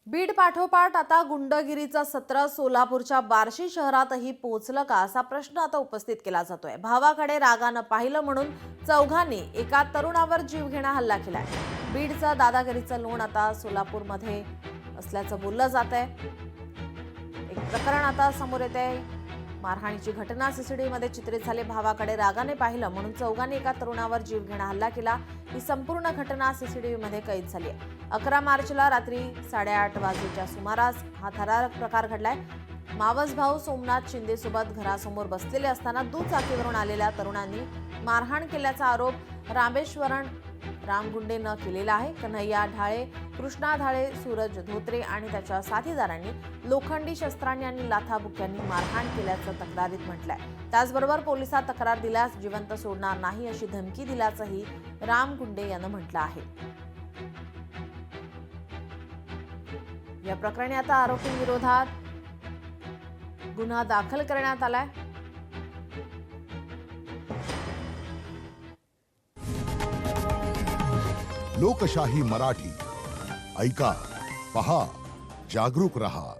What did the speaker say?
बीड पाठोपाठ आता गुंडगिरीचं सत्र सोलापूरच्या बार्शी शहरातही पोहोचलं का असा प्रश्न आता उपस्थित केला जातोय। भावाकडे रागानं पाहिलं म्हणून चौघांनी एका तरुणावर जीवघेणा हल्ला केलाय। बीडचं दादागिरीचं लोण आता सोलापूरमध्ये असल्याचं बोललं जात आहे। एक प्रकरण आता समोर येतंय। मारहाणीची घटना सीसीटीव्हीमध्ये चित्रित झाली। भावाकडे रागाने पाहिलं म्हणून चौघांनी एका तरुणावर जीवघेणा हल्ला केला। ही संपूर्ण घटना सीसीटीव्हीमध्ये कैद झाली आहे। 11 मार्चला रात्री 8:30 वाजेच्या सुमारास हा थरारक प्रकार घडलाय। मावस भाऊ सोमनाथ शिंदे सोबत घरासमोर बसलेले असताना दुचाकीवरून आलेल्या तरुणांनी मारहाण केल्याचा आरोप रामेश्वरण रामगुंडेनं केलेला आहे। कन्हैया ढाळे, कृष्णा ढाळे, सूरज धोत्रे आणि त्याच्या साथीदारांनी लोखंडी शस्त्रांनी आणि लाथाबुक्यांनी मारहाण केल्याचं तक्रारीत म्हटलंय। त्याचबरोबर पोलिसात तक्रार दिल्यास जिवंत सोडणार नाही अशी धमकी दिल्याचंही रामगुंडे यानं म्हटलं आहे। या प्रकरणी आता आरोपींविरोधात गुन्हा दाखल करण्यात आलाय। लोकशाही मराठी ऐका, पहा, जागरूक रहा।